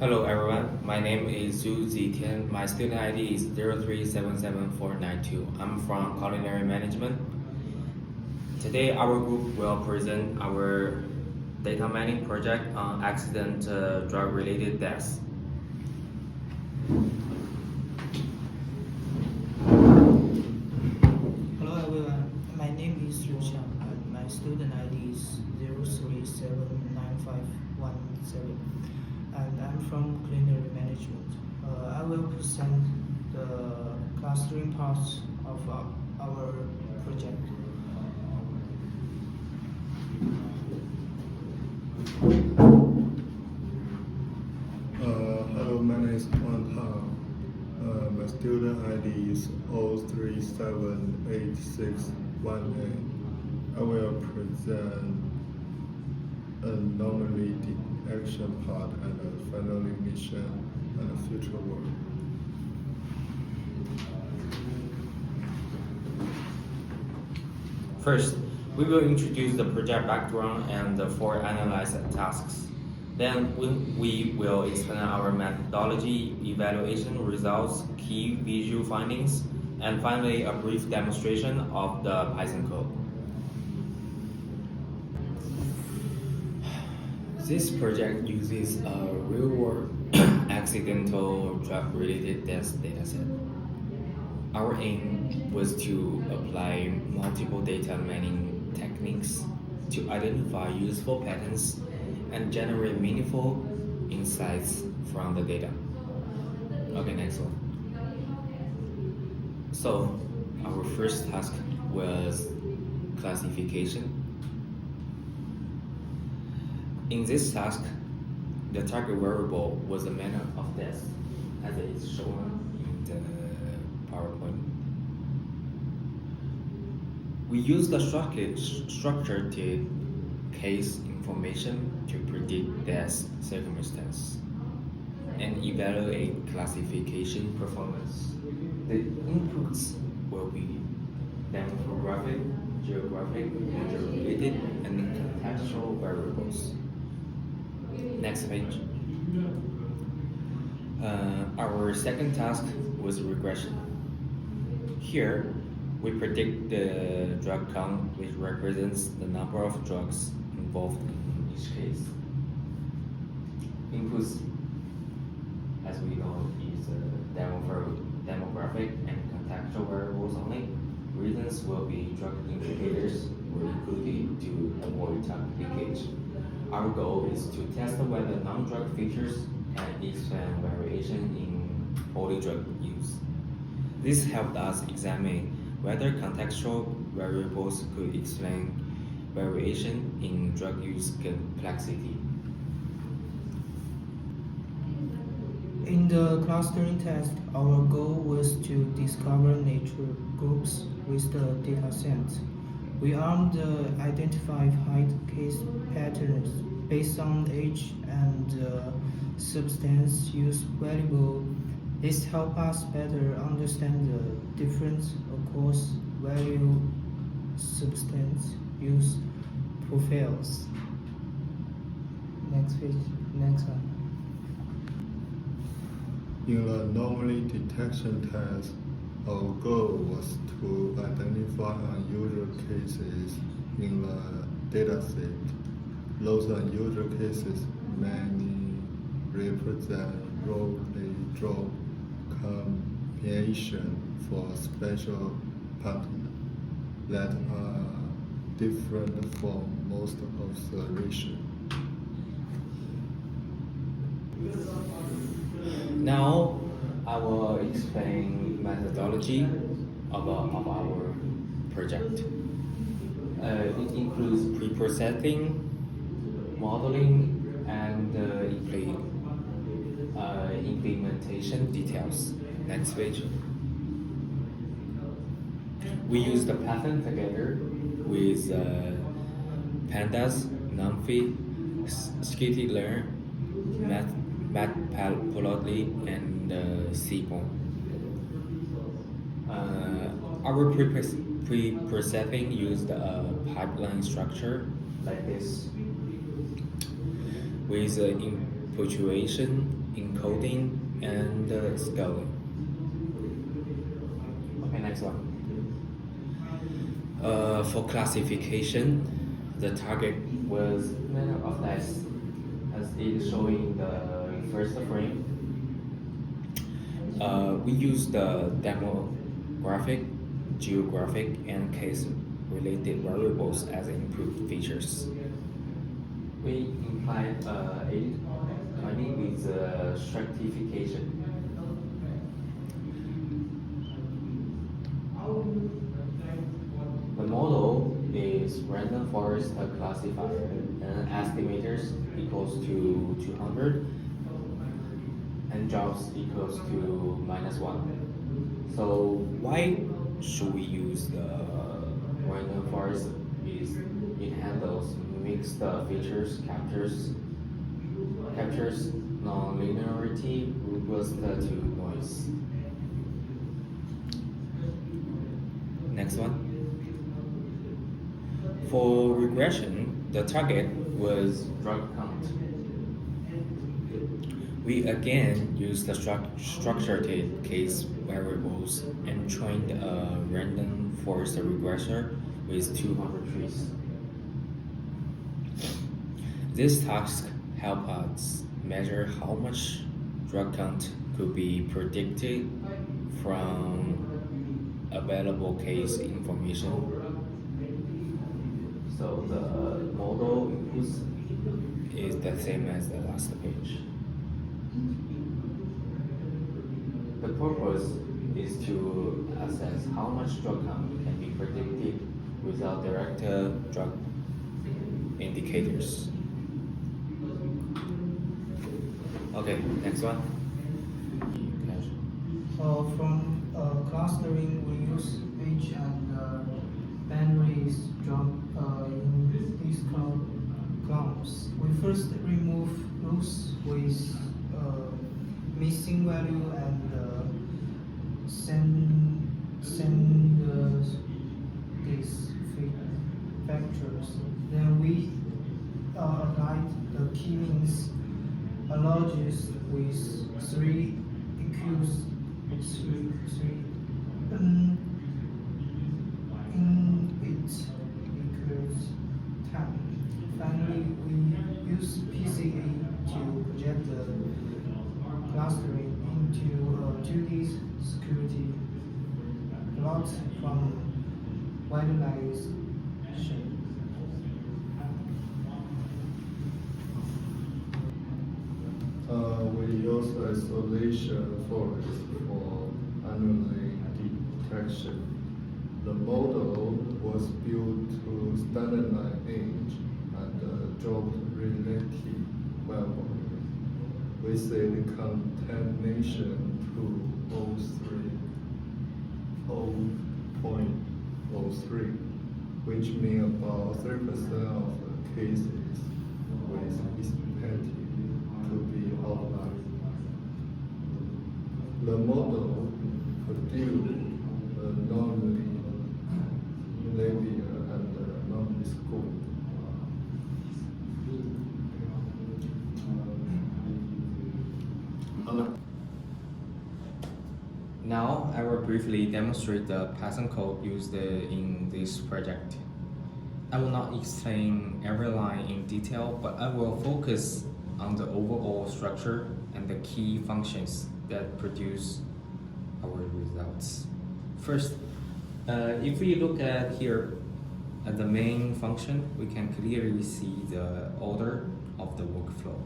Hello everyone, my name is Zhu Zitian. My student ID is 0377492. I'm from Culinary Management. Today our group will present our data mining project on accident drug-related deaths. Hello everyone, my name is Yu Xiang and my student ID is 0379517 and I'm from Culinary Management. I will present the clustering parts of our project. Hello, my name is Wang Tang. My student ID is 0378618. I will present anomaly detection part and a finally mission and a future work. First, we will introduce the project background and the four analyzed tasks. Then we will explain our methodology, evaluation results, key visual findings, and finally a brief demonstration of the Python code. This project uses a real-world accidental drug-related death dataset. Our aim was to apply multiple data mining techniques to identify useful patterns and generate meaningful insights from the data. Okay, next one. So, our first task was classification. In this task, the target variable was the manner of death, as it is shown in the PowerPoint. We used the structured case information to predict death circumstance and evaluate classification performance. The inputs will be demographic, geographic, interrelated, and contextual variables. Next page. Our second task was regression. Here, we predict the drug count, which represents the number of drugs involved in each case. Inputs, as we know, is demographic and contextual variables only. Reasons will be drug indicators were included to avoid target leakage. Our goal is to test whether non-drug features can explain variation in polydrug use. This helped us examine whether contextual variables could explain variation in drug use complexity. In the clustering test, our goal was to discover nature groups with the dataset. We aimed to identify high case patterns based on age and substance use variable. This helps us better understand the difference across value substance use profiles. Next page, next one. In the anomaly detection test, our goal was to identify unusual cases in the dataset. Those unusual cases may represent role-play-drug combination for special patterns that are different from most observations. Now, I will explain methodology of our project. It includes pre-processing, modeling, and implementation details. Next page. We use the Python together with pandas, NumPy, scikit-learn, matplotlib, and Seaborn. Our pre-processing used a pipeline structure like this with punctuation, encoding, and scaling. Okay, next one. For classification, the target Was manner of less as it is showing the first frame. we use the demographic, geographic, and case-related variables as input features. We implied a timing with stratification. The model is random forest classifier and estimators equals to 200 and jobs equals to -1. So Why should we use the random forest is it handles mixed features, captures non-linearity, robust to noise. next one? For regression, the target was Drug count. we again use the structured case variables and trained a random forest regressor with 200 trees. This task help us measure how much drug count could be predicted from available case information. So the model inputs Is the same as the last page. the purpose is to assess how much drug count can be predicted without direct Drug indicators. Okay, next one. From clustering, we use age and binaries in these columns. We first remove rows with missing value and send these factors. Then we apply the key means analogies with three equals in it equals 10. Finally, we use PCA to project the clustering into a 2D security plot from visualization. We use isolation forest for anomaly detection. The model was built to standardize age and dropped relative level. We set contamination to 0.03, which means about 3% of the cases with expected to be outliers. The model produced a non-linear and non-scope. Now I will briefly demonstrate the Python code used in this project. I will not explain every line in detail, but I will focus on the overall structure and the key functions that produce our results. First, if we look at here at the main function, we can clearly see the order of the workflow.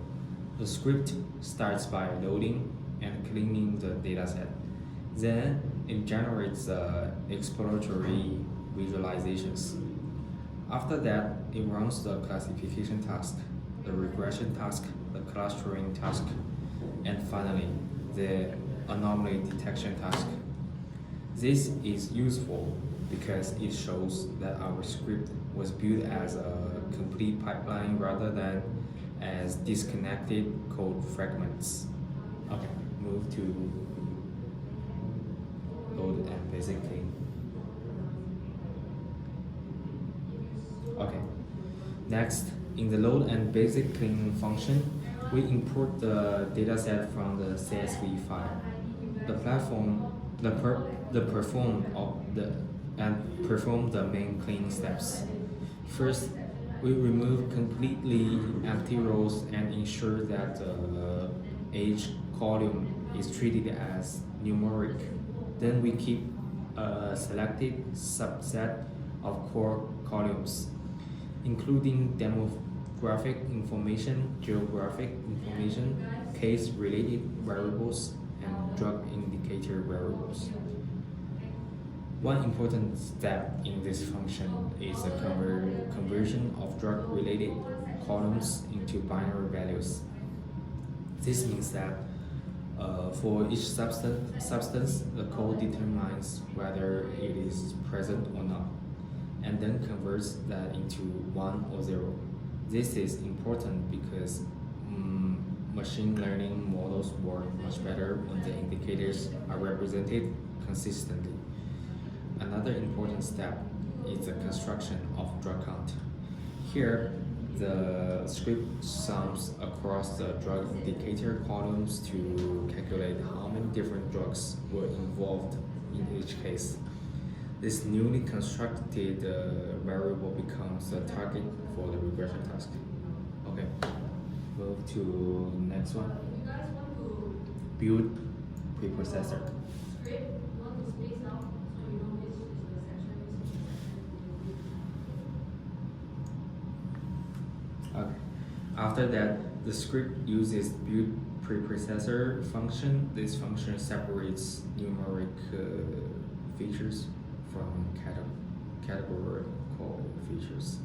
The script starts by loading and cleaning the dataset. Then it generates exploratory visualizations. After that, it runs the classification task, the regression task, the clustering task, and finally, the anomaly detection task. This is useful because it shows that our script was built as a complete pipeline rather than as disconnected code fragments. Okay, move to load and basic clean. Okay, next, in the load and basic clean function, We import the dataset from the CSV file. The platform, the perform of the and perform the main cleaning steps. First, we remove completely empty rows and ensure that each column is treated as numeric. Then we keep a selected subset of core columns, including demographic information, geographic information, case-related variables, and drug indicator variables. One important step in this function is the conversion of drug-related columns into binary values. This means that for each substance, the code determines whether it is present or not, and then converts that into 1 or 0. This is important because machine learning models work much better when the indicators are represented consistently. Another important step is the construction of drug count. Here, the script sums across the drug indicator columns to calculate how many different drugs were involved in each case. This newly constructed variable becomes the target for the regression task. Okay, move to next one. Build preprocessor. Okay. After that, the script uses build preprocessor function. This function separates numeric features from categorical features.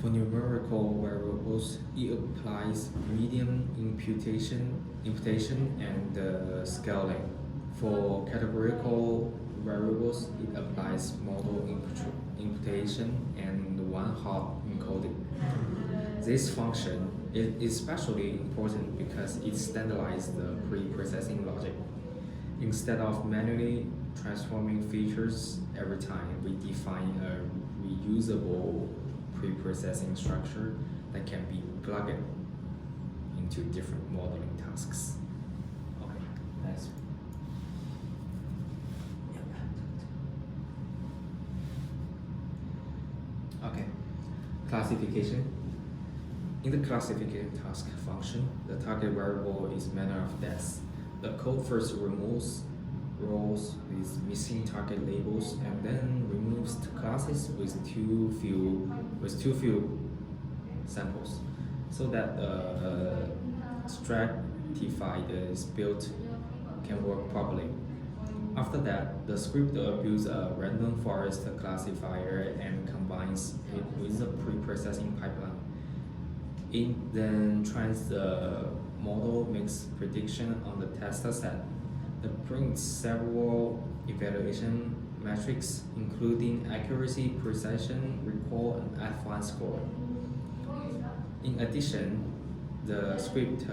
For numerical variables, it applies median imputation and scaling. For categorical variables, it applies model imputation and one-hot encoding. This function is especially important because it standardizes the pre-processing logic. Instead of manually transforming features every time, we define a reusable pre-processing structure that can be plugged into different modeling tasks. Okay, next. Okay, classification. In the classification task function, the target variable is manner of death. The code first removes rows with missing target labels and then removes classes with too few samples, so that the stratified build can work properly. After that, the script builds a random forest classifier and combines it with a pre-processing pipeline. It then trains the model, makes prediction on the test set. It brings several evaluation metrics, including accuracy, precision, recall, and F1 score. In addition, the script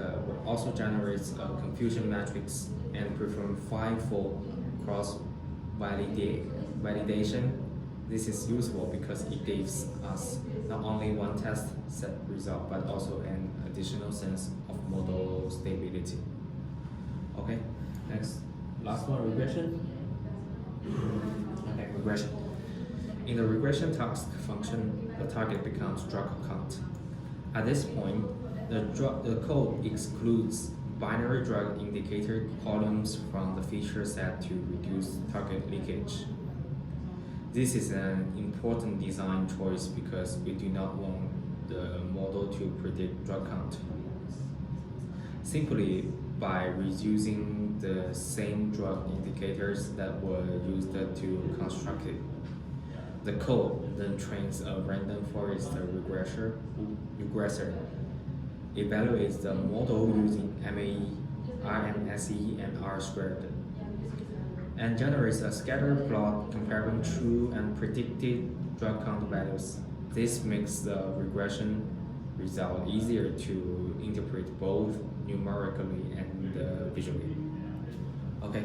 also generates a confusion matrix and performs 5-fold cross-validation. This is useful because it gives us not only one test set result, but also an additional sense of model stability. Okay, next, last one, regression. Okay, regression. In the regression task function, the target becomes drug count. At this point, the code excludes binary drug indicator columns from the feature set to reduce target leakage. This is an important design choice because we do not want the model to predict drug count. Simply by reusing the same drug indicators that were used to construct it, the code then trains a random forest regressor, evaluates the model using MAE, RMSE, and R-squared, and generates a scatter plot comparing true and predicted drug count values. This makes the regression result easier to interpret both numerically and visually. Okay.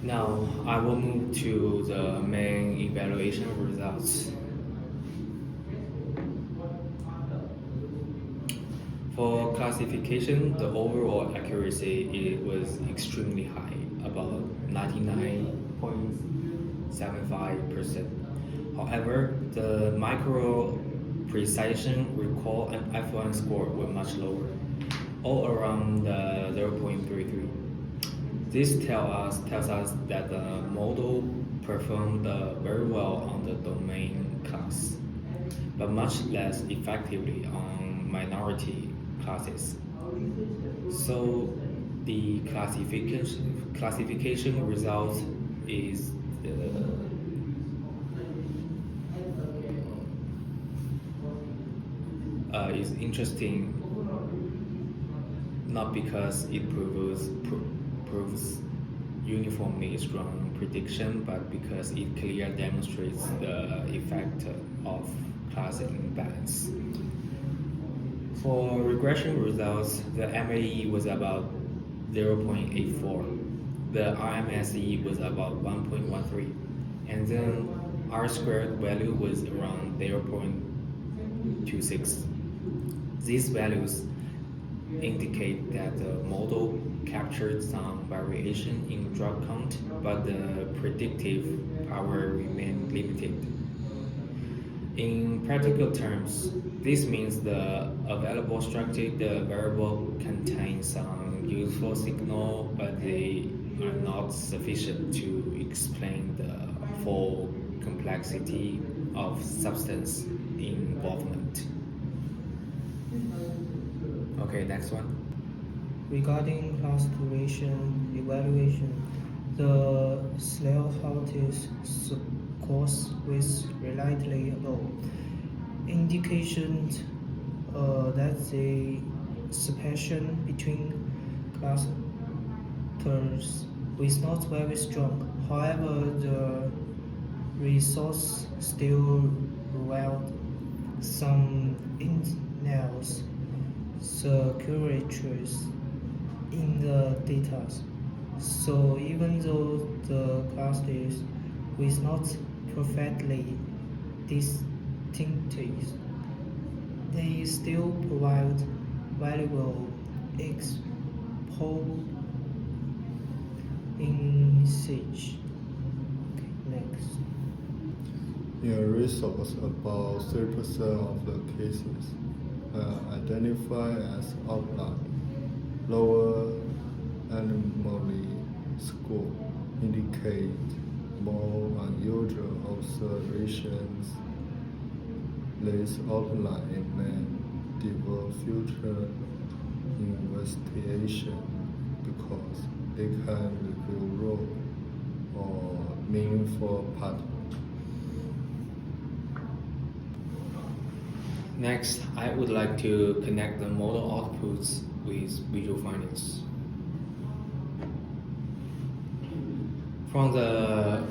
Now I will move to the main evaluation results. For classification, the overall accuracy it was extremely high, about 99.75%. However, the micro precision, recall, and F1 score were much lower, all around 0.33. This tells us that the model performed very well on the domain class, but much less effectively on minority classes. So the classification result is is interesting, not because it proves uniformly strong prediction, but because it clearly demonstrates the effect of class imbalance. For regression results, the MAE was about 0.84, the RMSE was about 1.13, and then R squared value was around 0.26. These values indicate that the model captured some variation in drug count, but the predictive power remained limited. In practical terms, this means the available structured variable contains some useful signal, but they are not sufficient to explain the full complexity of substance involvement. Okay, next one. Regarding class duration evaluation, the Slell-Houghton scores was relatively low, indications that the separation between clusters was not very strong. However, the results still revealed some in-nairs circulators in the data. So even though the clusters was not perfectly distinctive, they still provide valuable insights. Okay, next. In a resource, about 3% of the cases identified as outlier. Lower anomaly score indicate more unusual observations. These outliers may develop future investigation because they can reveal role or meaningful pattern. Next, I would like to connect the model outputs with visual findings. From the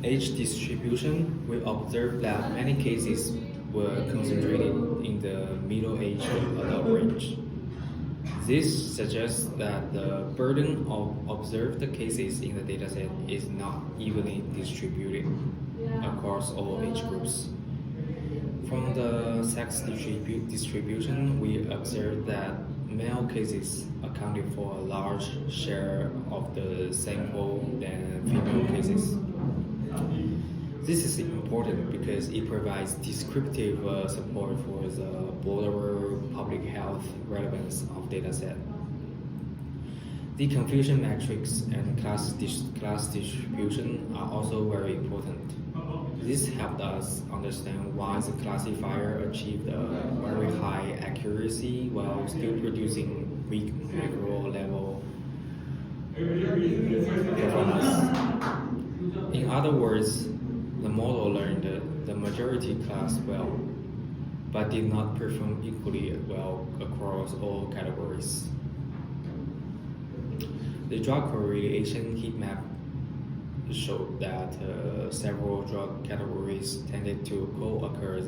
age distribution, we observed that many cases were concentrated in the middle age adult range. This suggests that the burden of observed cases in the dataset is not evenly distributed across all age groups. From the sex distribution, we observed that male cases accounted for a large share of the sample than female cases. This is important because it provides descriptive support for the broader public health relevance of dataset. The confusion matrix and class distribution are also very important. This helped us understand why the classifier achieved a very high accuracy while still producing weak macro-level performance. In other words, the model learned the majority class well, but did not perform equally well across all categories. The drug correlation heat map showed that several drug categories tended to co-occur.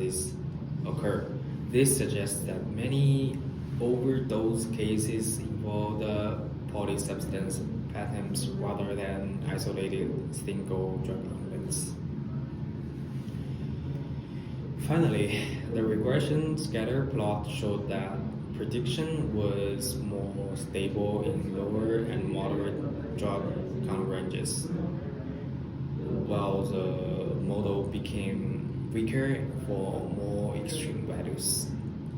This suggests that many overdose cases involved polysubstance patterns rather than isolated single drug events. Finally, the regression scatter plot showed that prediction was more stable in lower and moderate drug count ranges, while the model became weaker for more extreme values.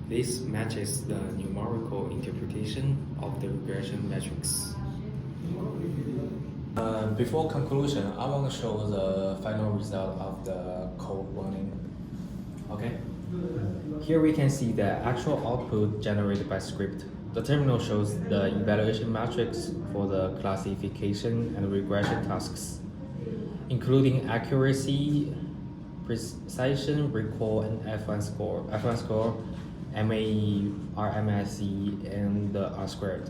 This matches the numerical interpretation of the regression metrics. Before conclusion, I want to show the final result of the code running. Okay. Here we can see the actual output generated by script. The terminal shows the evaluation matrix for the classification and regression tasks, including accuracy, precision, recall, and F1 score, MAE, RMSE, and the R squared.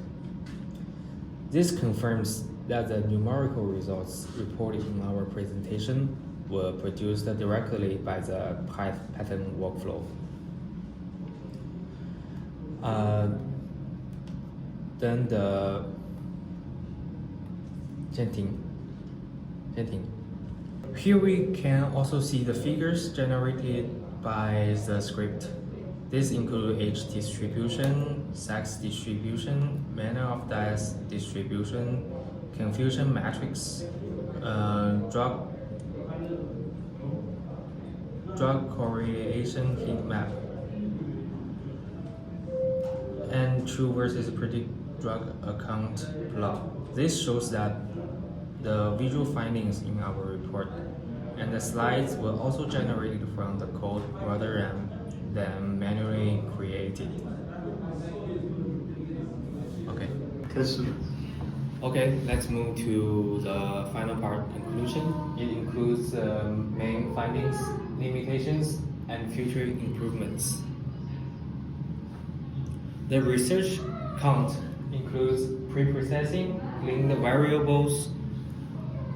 This confirms that the numerical results reported in our presentation were produced directly by the Python workflow. Then the Genting. Here we can also see the figures generated by the script. These include age distribution, sex distribution, manner of death distribution, confusion matrix, drug correlation heat map, and true versus predict drug account plot. This shows that the visual findings in our report and the slides were also generated from the code rather than manually created. Okay. Okay, let's move to the final part, conclusion. It includes main findings, limitations, and future improvements. The research count includes pre-processing, linked variables,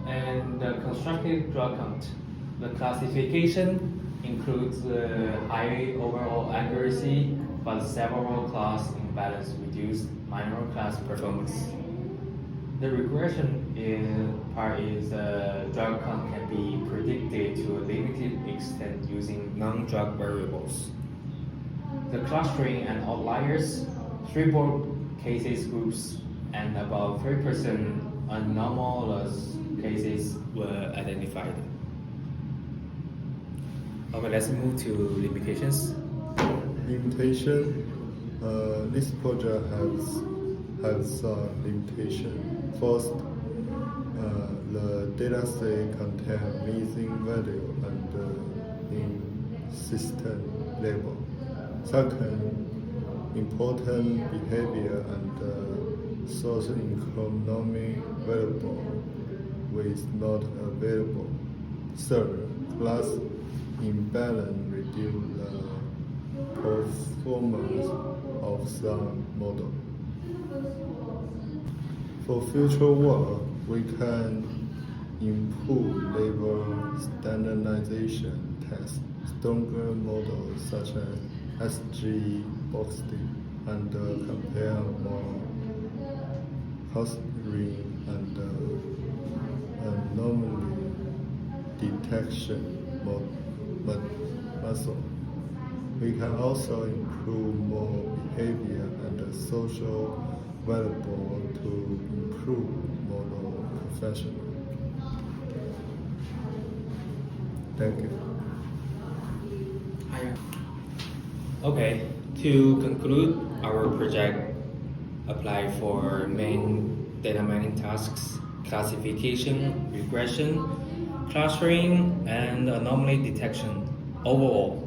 and the constructed drug count. The classification includes high overall accuracy, but several class imbalance reduced minor class performance. The regression part is drug count can be predicted to a limited extent using non-drug variables. The clustering and outliers, 3 board cases groups, and about 3% anomalous cases were identified. Okay, let's move to limitations. Limitation. This project has some limitation. First, the dataset contains missing value and in system level. Second, important behavior and socio-economic variable was not available. Third, class imbalance reduced the performance of some model. For future work, we can improve label standardization tests, stronger models such as SG, Boxed, and compare more clustering and anomaly detection muscle. We can also improve more behavior and social variable to improve model professional. Thank you. Okay, to conclude, our project apply for main data mining tasks, classification, regression, clustering, and anomaly detection. Overall,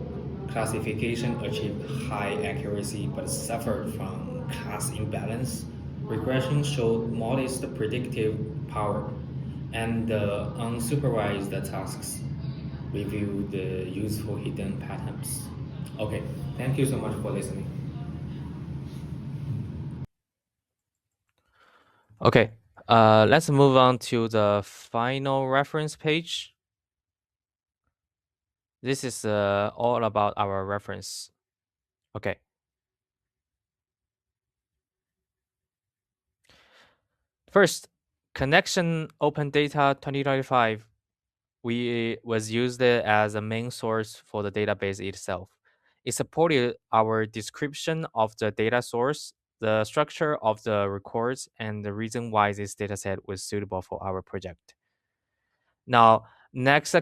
classification achieved high accuracy but suffered from class imbalance. Regression showed modest predictive power, and the unsupervised tasks revealed the useful hidden patterns. Okay, thank you so much for listening. Okay, let's move on to the final reference page. This is all about our reference. Okay. First, Connexion Open Data 2025 was used as a main source for the database itself. It supported our description of the data source, the structure of the records, and the reason why this dataset was suitable for our project. Now, next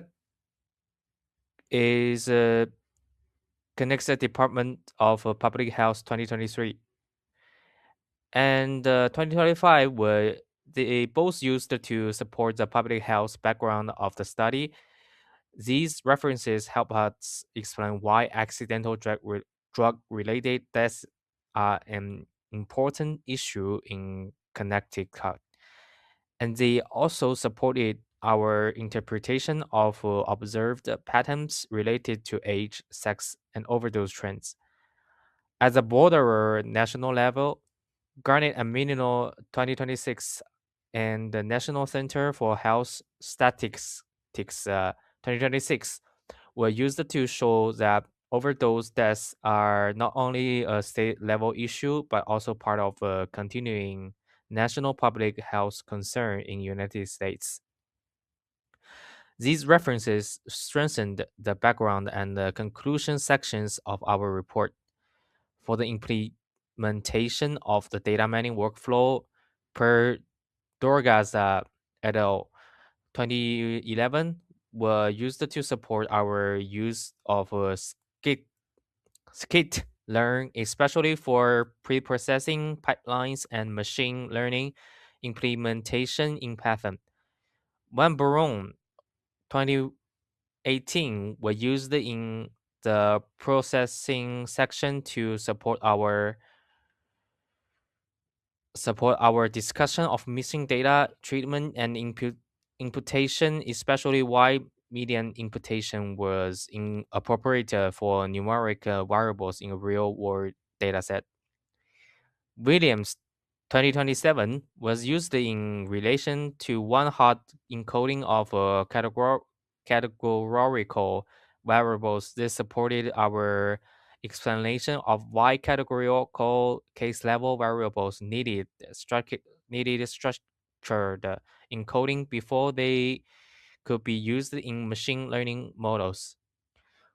is connects the Department of Public Health 2023 and 2025 were they both used to support the public health background of the study. These references help us explain why accidental drug related deaths are an important issue in Connecticut. And they also supported our interpretation of observed patterns related to age, sex, and overdose trends. At the broader national level, Garnet and Menino 2026 and the National Center for Health Statistics 2026 were used to show that overdose deaths are not only a state level issue but also part of a continuing national public health concern in United States. These references strengthened the background and the conclusion sections of our report. For the implementation of the data mining workflow per Dorgaza et al. 2011 were used to support our use of skit learn, especially for pre-processing pipelines and machine learning implementation in Python. When Baron 2018 were used in the processing section to support our discussion of missing data treatment and imputation, especially why median imputation was inappropriate for numeric variables in a real world dataset. Williams 2027 was used in relation to one hot encoding of categorical variables. This supported our explanation of why categorical case level variables needed structured encoding before they could be used in machine learning models.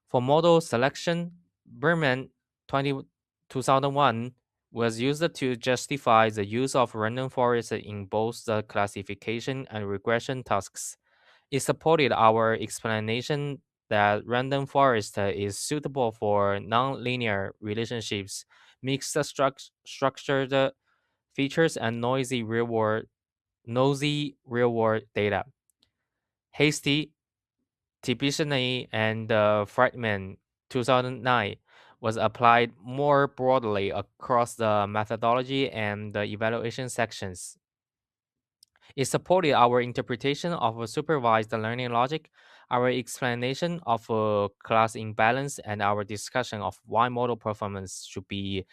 For model selection, Berman 2001 was used to justify the use of random forest in both the classification and regression tasks. It supported our explanation that random forest is suitable for nonlinear relationships, mixed structured features, and noisy real-world data. Hasty, Tibishani, and Friedman 2009 was applied more broadly across the methodology and the evaluation sections. It supported our interpretation of a supervised learning logic, our explanation of a class imbalance, and our discussion of why model performance should be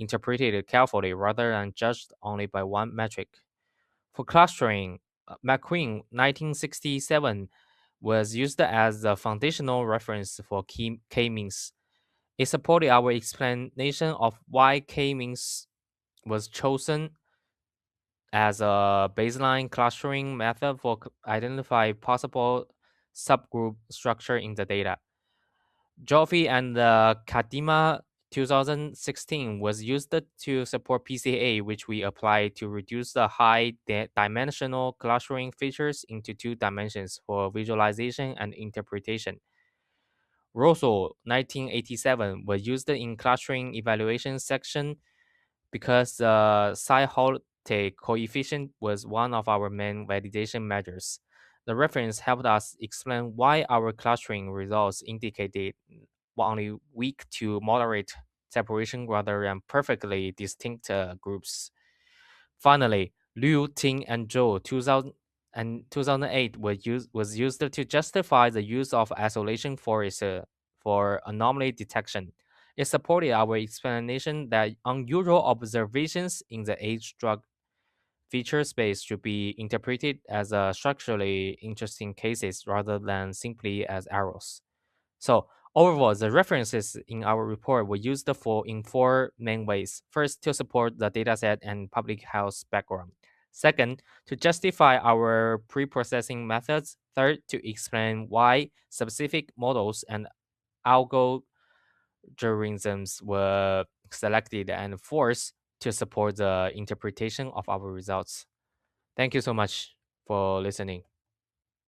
interpreted carefully rather than judged only by one metric. For clustering, McQueen 1967 was used as the foundational reference for k-means. It supported our explanation of why k-means was chosen as a baseline clustering method for identify possible subgroup structure in the data. Joffe and Kadima 2016 was used to support PCA, which we applied to reduce the high dimensional clustering features into 2 dimensions for visualization and interpretation. Rosso 1987 was used in clustering evaluation section because the Psi-Holte coefficient was one of our main validation measures. The reference helped us explain why our clustering results indicated only weak to moderate separation rather than perfectly distinct groups. Finally, Liu, Ting, and Zhou 2000 and 2008 was used to justify the use of isolation for anomaly detection. It supported our explanation that unusual observations in the age drug feature space should be interpreted as structurally interesting cases rather than simply as errors. So overall, the references in our report were used in 4 main ways. First, to support the dataset and public health background. Second, to justify our pre-processing methods. Third, to explain why specific models and algorithms jurisms were selected and forced to support the interpretation of our results. Thank you so much for listening.